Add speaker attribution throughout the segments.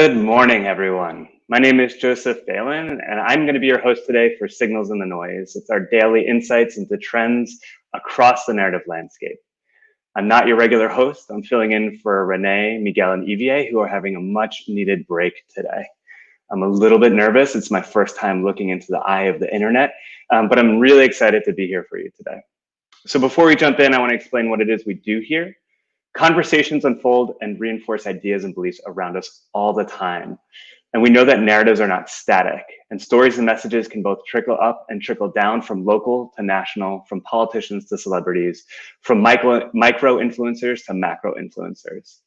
Speaker 1: Good morning, everyone. My name is Joseph Phelan, and I'm going to be your host today for Signals in the Noise. It's our daily insights into trends across the narrative landscape. I'm not your regular host. I'm filling in for Renee, Miguel, and Evier, who are having a much needed break today. I'm a little bit nervous. It's my first time looking into the eye of the internet, but I'm really excited to be here for you today. So before we jump in, I want to explain what it is we do here. Conversations unfold and reinforce ideas and beliefs around us all the time. And we know that narratives are not static, and stories and messages can both trickle up and trickle down from local to national, from politicians to celebrities, from micro influencers to macro influencers.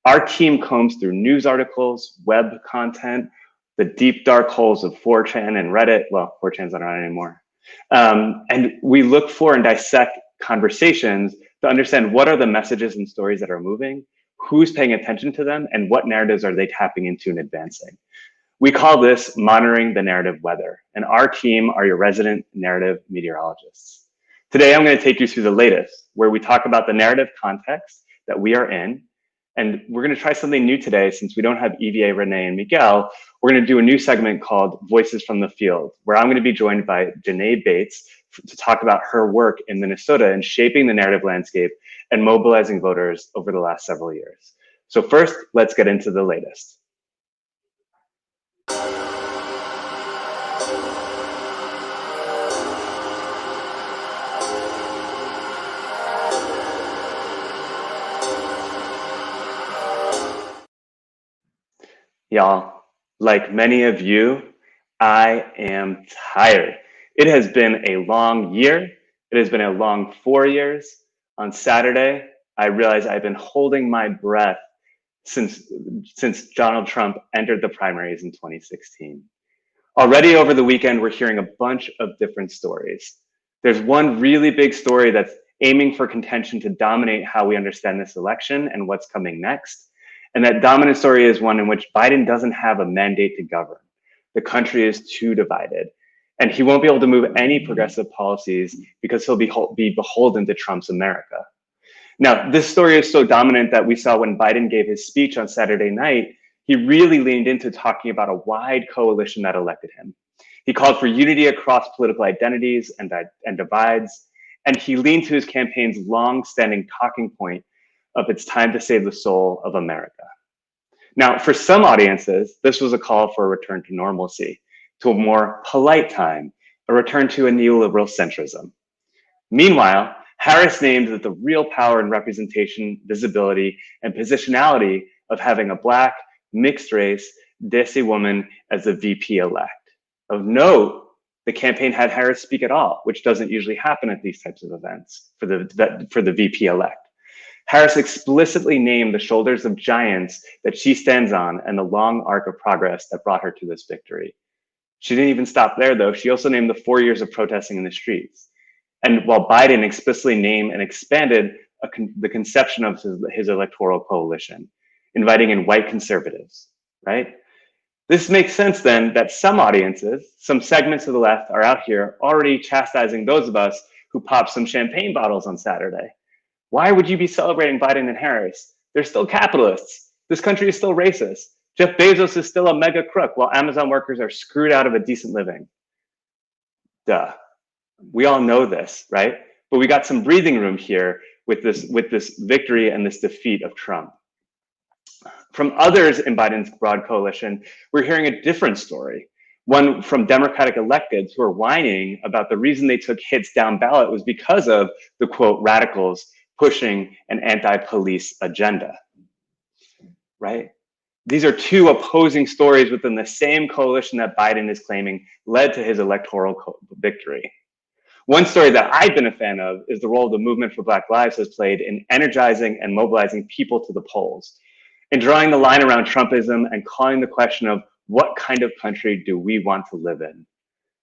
Speaker 1: Our team combs through news articles, web content, the deep dark holes of 4chan and Reddit. Well, 4chan's not around anymore. And we look for and dissect conversations to understand what are the messages and stories that are moving, who's paying attention to them, and what narratives are they tapping into and advancing. We call this monitoring the narrative weather, and our team are your resident narrative meteorologists. Today, I'm going to take you through the latest, where we talk about the narrative context that we are in, and we're going to try something new today. Since we don't have Evier, Renee, and Miguel, we're going to do a new segment called Voices from the Field, where I'm going to be joined by Janae Bates to talk about her work in Minnesota and shaping the narrative landscape and mobilizing voters over the last several years. So first, let's get into the latest. Y'all, like many of you, I am tired. It has been a long year. It has been a long 4 years. On Saturday, I realized I've been holding my breath since Donald Trump entered the primaries in 2016. Already over the weekend, we're hearing a bunch of different stories. There's one really big story that's aiming for contention to dominate how we understand this election and what's coming next. And that dominant story is one in which Biden doesn't have a mandate to govern. The country is too divided, and he won't be able to move any progressive policies because he'll be beholden to Trump's America. Now, this story is so dominant that we saw when Biden gave his speech on Saturday night, he really leaned into talking about a wide coalition that elected him. He called for unity across political identities and divides, and he leaned to his campaign's long-standing talking point of it's time to save the soul of America. Now, for some audiences, this was a call for a return to normalcy, to a more polite time, a return to a neoliberal centrism. Meanwhile, Harris named that the real power and representation, visibility, and positionality of having a Black, mixed race, Desi woman as the VP-elect. Of note, the campaign had Harris speak at all, which doesn't usually happen at these types of events for the VP-elect. Harris explicitly named the shoulders of giants that she stands on and the long arc of progress that brought her to this victory. She didn't even stop there, though. She also named the 4 years of protesting in the streets. And while Biden explicitly named and expanded the conception of his electoral coalition, inviting in white conservatives, right? This makes sense then that some audiences, some segments of the left are out here already chastising those of us who popped some champagne bottles on Saturday. Why would you be celebrating Biden and Harris? They're still capitalists. This country is still racist. Jeff Bezos is still a mega crook while Amazon workers are screwed out of a decent living. Duh. We all know this, right? But we got some breathing room here with this victory and this defeat of Trump. From others in Biden's broad coalition, we're hearing a different story. One from Democratic electeds who are whining about the reason they took hits down ballot was because of the quote radicals pushing an anti-police agenda, right? These are two opposing stories within the same coalition that Biden is claiming led to his electoral victory. One story that I've been a fan of is the role the Movement for Black Lives has played in energizing and mobilizing people to the polls, in drawing the line around Trumpism and calling the question of what kind of country do we want to live in?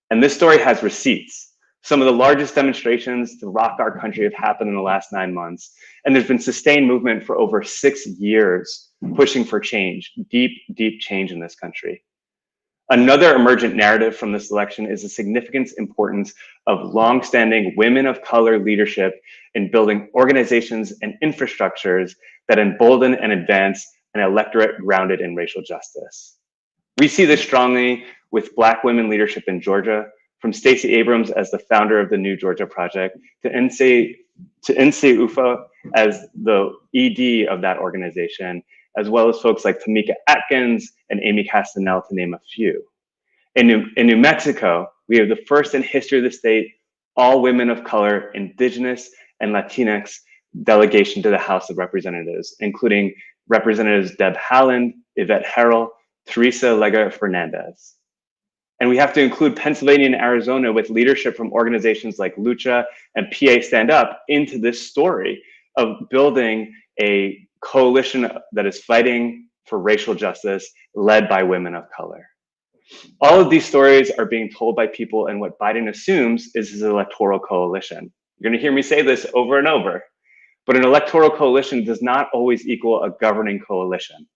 Speaker 1: And this story has receipts. Some of the largest demonstrations to rock our country have happened in the last 9 months. And there's been sustained movement for over 6 years, pushing for change, deep, deep change in this country. Another emergent narrative from this election is the significant importance of longstanding women of color leadership in building organizations and infrastructures that embolden and advance an electorate grounded in racial justice. We see this strongly with Black women leadership in Georgia, from Stacey Abrams as the founder of the New Georgia Project to Nsé Ufo as the ED of that organization, as well as folks like Tamika Atkins and Amy Castanel, to name a few. In New Mexico, we have the first in history of the state all women of color, Indigenous and Latinx delegation to the House of Representatives, including Representatives Deb Haaland, Yvette Herrell, Teresa Lega Fernandez. And we have to include Pennsylvania and Arizona with leadership from organizations like Lucha and PA Stand Up into this story of building a coalition that is fighting for racial justice led by women of color. All of these stories are being told by people in what Biden assumes is his electoral coalition. You're going to hear me say this over and over, but an electoral coalition does not always equal a governing coalition.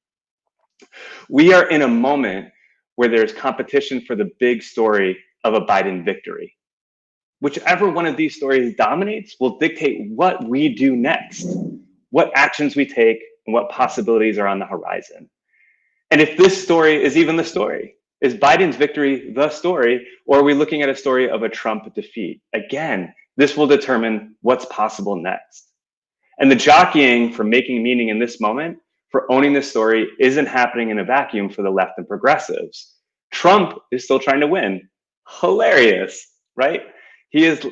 Speaker 1: We are in a moment where there's competition for the big story of a Biden victory. Whichever one of these stories dominates will dictate what we do next, what actions we take, and what possibilities are on the horizon. And if this story is even the story, is Biden's victory the story, or are we looking at a story of a Trump defeat? Again, this will determine what's possible next. And the jockeying for making meaning in this moment, for owning this story, isn't happening in a vacuum for the left and progressives. Trump is still trying to win. Hilarious, right?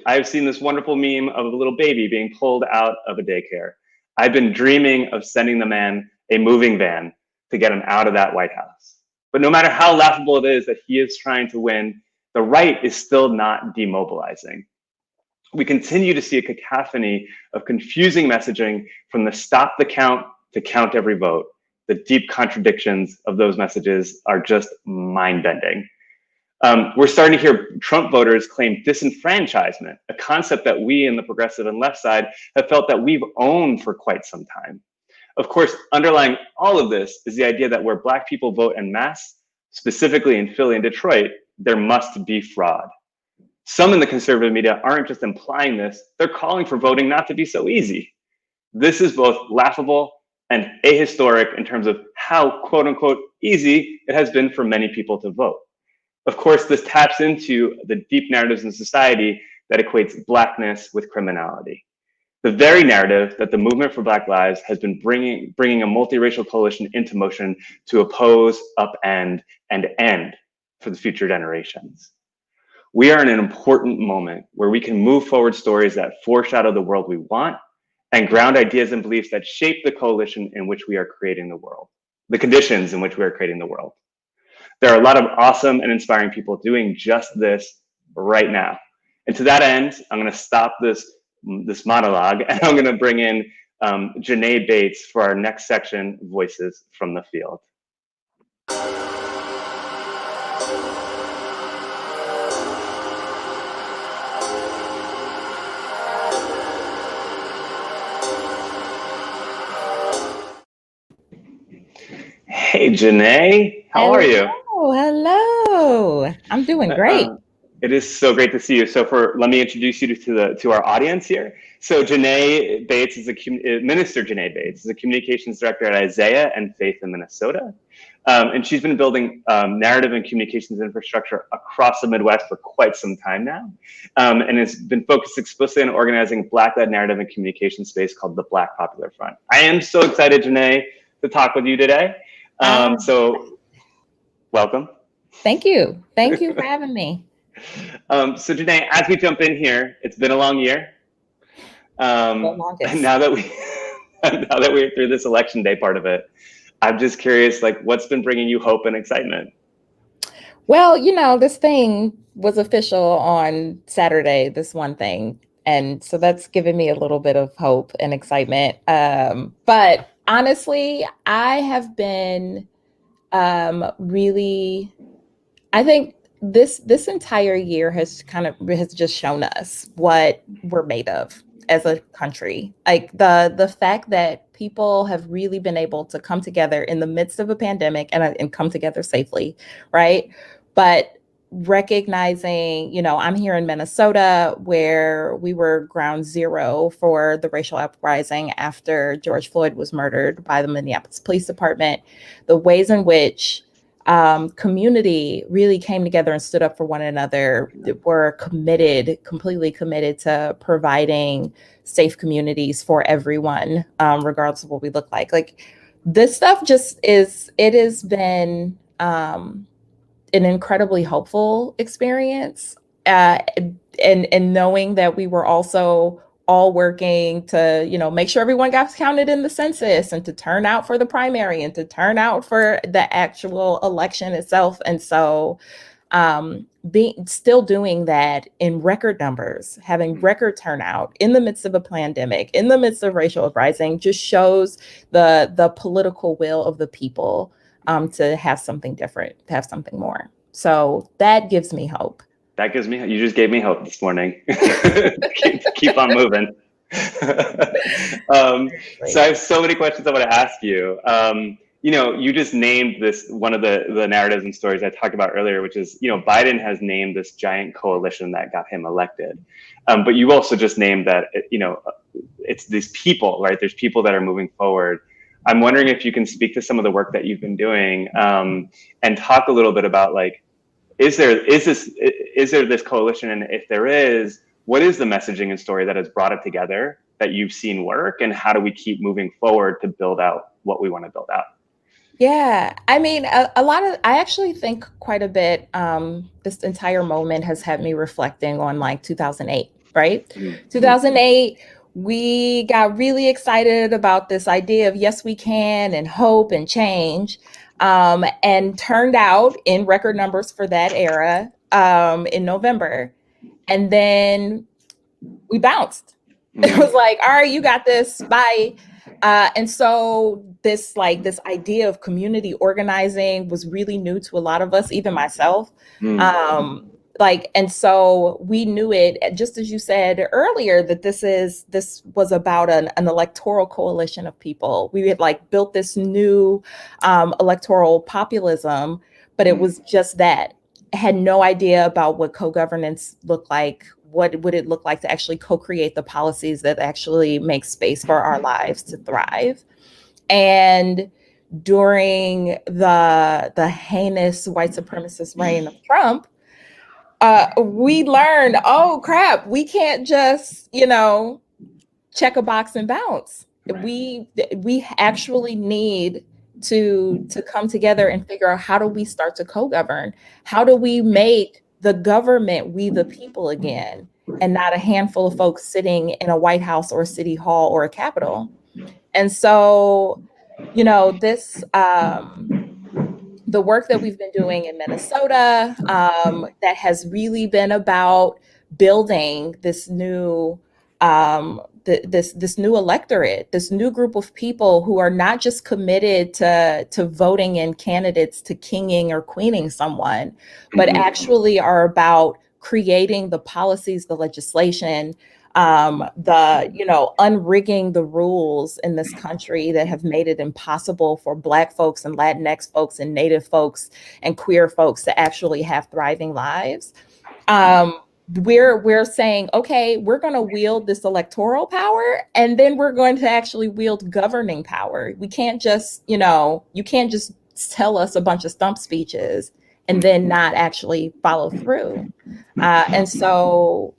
Speaker 1: I've seen this wonderful meme of a little baby being pulled out of a daycare. I've been dreaming of sending the man a moving van to get him out of that White House. But no matter how laughable it is that he is trying to win, the right is still not demobilizing. We continue to see a cacophony of confusing messaging, from the stop the count to count every vote. The deep contradictions of those messages are just mind-bending. We're starting to hear Trump voters claim disenfranchisement, a concept that we in the progressive and left side have felt that we've owned for quite some time. Of course, underlying all of this is the idea that where Black people vote en masse, specifically in Philly and Detroit, there must be fraud. Some in the conservative media aren't just implying this, they're calling for voting not to be so easy. This is both laughable and ahistoric in terms of how, quote unquote, easy it has been for many people to vote. Of course, this taps into the deep narratives in society that equates Blackness with criminality. The very narrative that the movement for Black Lives has been bringing a multiracial coalition into motion to oppose, upend, and end for the future generations. We are in an important moment where we can move forward stories that foreshadow the world we want and ground ideas and beliefs that shape the coalition in which we are creating the world, the conditions in which we are creating the world. There are a lot of awesome and inspiring people doing just this right now. And to that end, I'm going to stop this monologue, and I'm going to bring in Janae Bates for our next section, Voices from the Field. Hey, Janae, how are you?
Speaker 2: Hello. I'm doing great.
Speaker 1: It is so great to see you. So let me introduce you to our audience here. So Janae Bates Minister Janae Bates is a communications director at Isaiah and Faith in Minnesota. And she's been building narrative and communications infrastructure across the Midwest for quite some time now. And has been focused explicitly on organizing Black-led narrative and communication space called the Black Popular Front. I am so excited, Janae, to talk with you today. So welcome.
Speaker 2: Thank you. Thank you for having me.
Speaker 1: So Janae, as we jump in here, it's been a long year. And now that we're through this election day part of it, I'm just curious, like, what's been bringing you hope and excitement?
Speaker 2: Well, this thing was official on Saturday, this one thing. And so that's given me a little bit of hope and excitement. But honestly, I have been really, I think this entire year has just shown us what we're made of as a country. Like the fact that people have really been able to come together in the midst of a pandemic and come together safely, right? But recognizing, I'm here in Minnesota where we were ground zero for the racial uprising after George Floyd was murdered by the Minneapolis Police Department, the ways in which community really came together and stood up for one another, were completely committed to providing safe communities for everyone, regardless of what we look like. Like this stuff it has been an incredibly helpful experience. And knowing that we were also all working to, make sure everyone got counted in the census and to turn out for the primary and to turn out for the actual election itself. And so still doing that in record numbers, having record turnout in the midst of a pandemic, in the midst of racial uprising, just shows the political will of the people to have something different, to have something more. So that gives me hope.
Speaker 1: You just gave me hope this morning. keep on moving. So I have so many questions I want to ask you. You just named this, one of the narratives and stories I talked about earlier, which is, Biden has named this giant coalition that got him elected. But you also just named that, it's these people, right? There's people that are moving forward. I'm wondering if you can speak to some of the work that you've been doing, and talk a little bit about, like, is there this coalition? And if there is, what is the messaging and story that has brought it together that you've seen work? And how do we keep moving forward to build out what we want to build out?
Speaker 2: Yeah, I mean, I actually think quite a bit. This entire moment has had me reflecting on like 2008, right? Mm-hmm. 2008, we got really excited about this idea of yes, we can, and hope and change. And turned out in record numbers for that era in November. And then we bounced. It was like, all right, you got this, bye. And so this idea of community organizing was really new to a lot of us, even myself. And so we knew it, just as you said earlier, that this was about an electoral coalition of people. We had built this new electoral populism, but it was just that. I had no idea about what co-governance looked like. What would it look like to actually co-create the policies that actually make space for our lives to thrive? And during the heinous white supremacist reign of Trump, we learned, oh crap, we can't just, check a box and bounce. Right. We actually need to come together and figure out, how do we start to co-govern? How do we make the government we the people again, and not a handful of folks sitting in a White House or a city hall or a Capitol? And so, this the work that we've been doing in Minnesota, that has really been about building this new this new electorate, this new group of people who are not just committed to voting in candidates to kinging or queening someone, but actually are about creating the policies, the legislation, unrigging the rules in this country that have made it impossible for Black folks and Latinx folks and Native folks and queer folks to actually have thriving lives. We're saying, okay, we're going to wield this electoral power, and then we're going to actually wield governing power. We can't just, you can't just tell us a bunch of stump speeches and then not actually follow through. And so,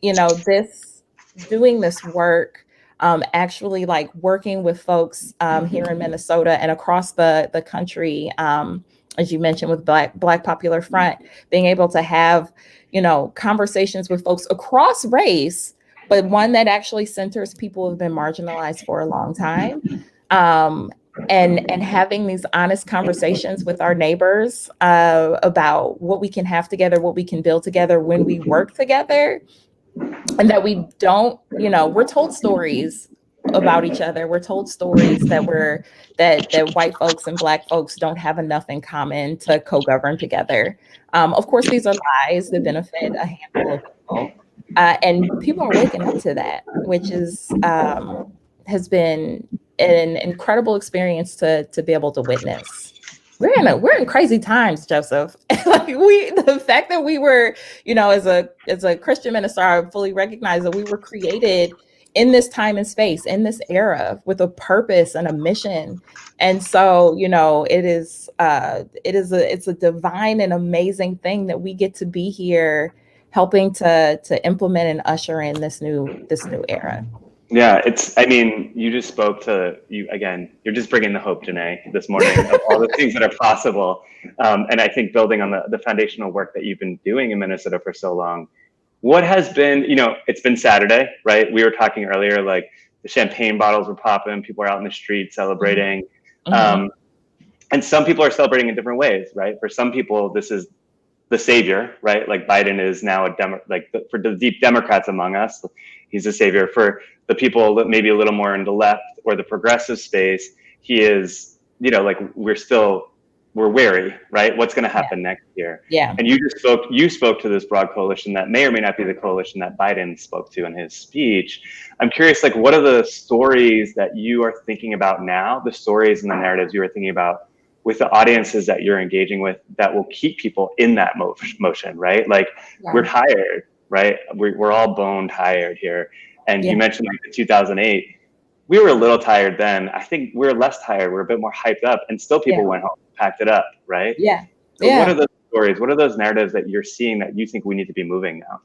Speaker 2: doing this work, actually working with folks here in Minnesota and across the country, as you mentioned, with Black Popular Front, being able to have, conversations with folks across race, but one that actually centers people who have been marginalized for a long time. And having these honest conversations with our neighbors about what we can have together, what we can build together when we work together. And that we don't, we're told stories about each other. We're told stories that white folks and Black folks don't have enough in common to co-govern together. Of course, these are lies that benefit a handful of people. And people are waking up to that, which has been an incredible experience to be able to witness. we're in crazy times, Joseph. Like the fact that we were, as a Christian minister, I fully recognize that we were created in this time and space, in this era, with a purpose and a mission. And so, it's a divine and amazing thing that we get to be here helping to implement and usher in this new era.
Speaker 1: Yeah, I mean, you just spoke to you again. You're just bringing the hope, Janae, this morning of all the things that are possible. And I think building on the foundational work that you've been doing in Minnesota for so long, what has been, it's been Saturday, right? We were talking earlier, like the champagne bottles were popping, people are out in the street celebrating.
Speaker 2: Mm-hmm.
Speaker 1: And some people are celebrating in different ways, right? For some people, this is the savior, right? Like Biden is now for the deep Democrats among us, he's a savior. For the people that maybe a little more in the left or the progressive space, he is, we're wary, right? What's going to happen next year?
Speaker 2: Yeah.
Speaker 1: And you spoke to this broad coalition that may or may not be the coalition that Biden spoke to in his speech. I'm curious, like, what are the stories that you are thinking about now? The stories and the narratives you are thinking about with the audiences that you're engaging with that will keep people in that motion, right? Like, we're tired, right? We're all bone tired here. And you mentioned like the 2008, we were a little tired then. I think we're less tired. We're a bit more hyped up, and still people went home, packed it up, right?
Speaker 2: Yeah.
Speaker 1: So what are those stories? What are those narratives that you're seeing that you think we need to be moving now?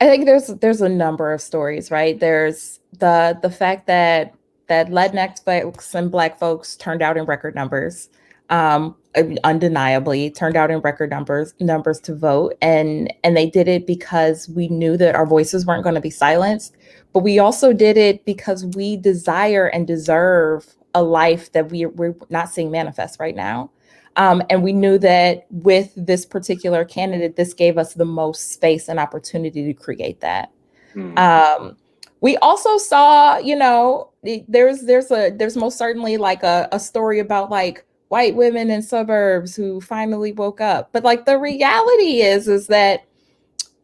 Speaker 2: I think there's a number of stories, right? There's the fact that Latinx folks and Black folks turned out in record numbers, undeniably turned out in record numbers to vote, and they did it because we knew that our voices weren't going to be silenced, but we also did it because we desire and deserve a life that we're not seeing manifest right now. And we knew that with this particular candidate, this gave us the most space and opportunity to create that. We also saw, there's most certainly like a story about like white women in suburbs who finally woke up. But like the reality is that,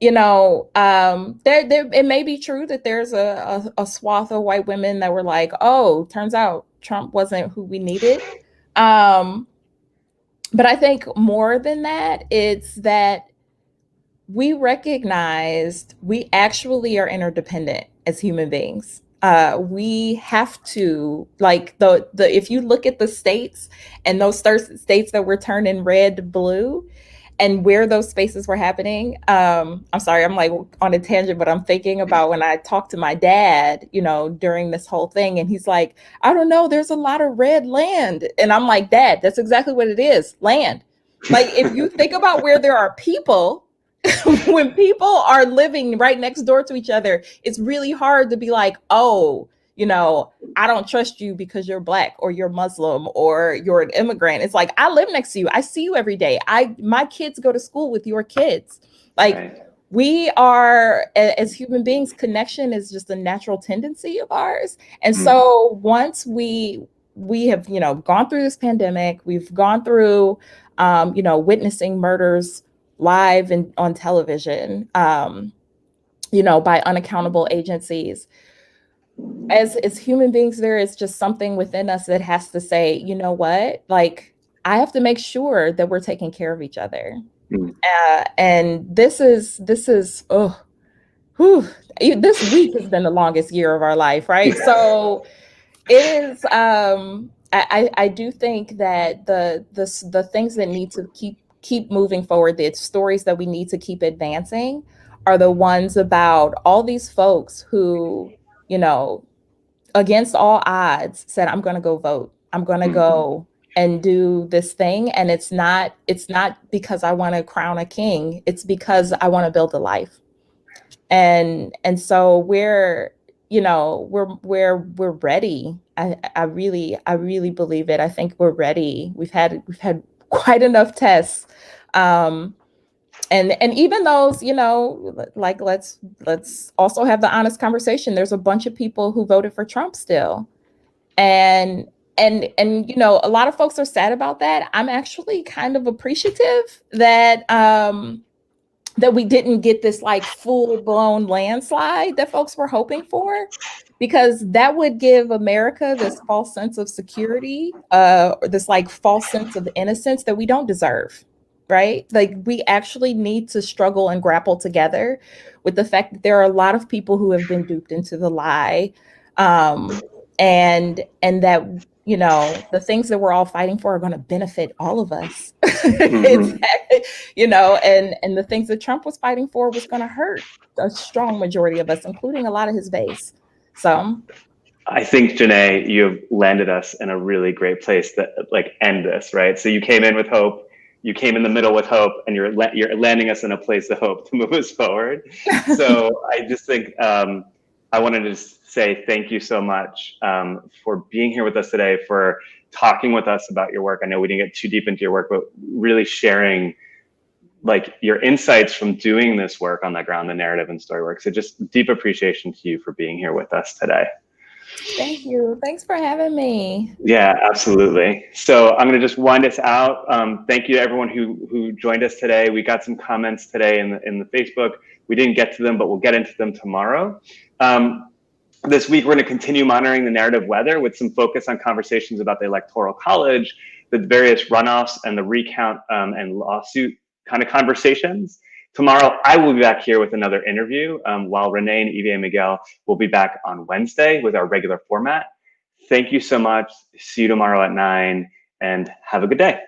Speaker 2: it may be true that there's a swath of white women that were like, oh, turns out Trump wasn't who we needed. But I think more than that, it's that we recognized we actually are interdependent as human beings. We have to, like, if you look at the states and those states that were turning red to blue and where those spaces were happening. I'm sorry, I'm like on a tangent, but I'm thinking about when I talked to my dad, during this whole thing, and he's like, I don't know, there's a lot of red land. And I'm like, Dad, that's exactly what it is, land. Like, if you think about where there are people, when people are living right next door to each other, it's really hard to be like, oh, I don't trust you because you're Black or you're Muslim or you're an immigrant. It's like, I live next to you. I see you every day. My kids go to school with your kids. Like, right. We are, as human beings, connection is just a natural tendency of ours. And so once we have, gone through this pandemic, we've gone through, witnessing murders live and on television, by unaccountable agencies. As human beings, there is just something within us that has to say, you know what, like, I have to make sure that we're taking care of each other. And this week has been the longest year of our life, right? So it is, I do think that the things that need to keep moving forward, the stories that we need to keep advancing are the ones about all these folks who, against all odds said, I'm going to go vote. I'm going to go and do this thing. And it's not because I want to crown a king. It's because I want to build a life. And so we're ready. I really believe it. I think we're ready. We've had quite enough tests. And even those, like, let's also have the honest conversation. There's a bunch of people who voted for Trump still. And a lot of folks are sad about that. I'm actually kind of appreciative that that we didn't get this like full blown landslide that folks were hoping for. because that would give America this false sense of security, or this like false sense of innocence that we don't deserve, right? Like we actually need to struggle and grapple together with the fact that there are a lot of people who have been duped into the lie, and that the things that we're all fighting for are going to benefit all of us.
Speaker 1: Mm-hmm.
Speaker 2: And the things that Trump was fighting for was going to hurt a strong majority of us, including a lot of his base. So
Speaker 1: I think, Janae, you've landed us in a really great place to like end this, right? So you came in with hope, you came in the middle with hope, and you're landing us in a place of hope to move us forward. So I just think I wanted to say thank you so much for being here with us today, for talking with us about your work. I know we didn't get too deep into your work, but really sharing like your insights from doing this work on the ground, the narrative and story work. So just deep appreciation to you for being here with us today.
Speaker 2: Thank you. Thanks for having me.
Speaker 1: Yeah, absolutely. So I'm going to just wind us out. Thank you to everyone who joined us today. We got some comments today in the Facebook. We didn't get to them, but we'll get into them tomorrow. This week, we're going to continue monitoring the narrative weather with some focus on conversations about the Electoral College, the various runoffs, and the recount and lawsuit kind of conversations. Tomorrow, I will be back here with another interview, while Renee and Evie and Miguel will be back on Wednesday with our regular format. Thank you so much. See you tomorrow at 9, and have a good day.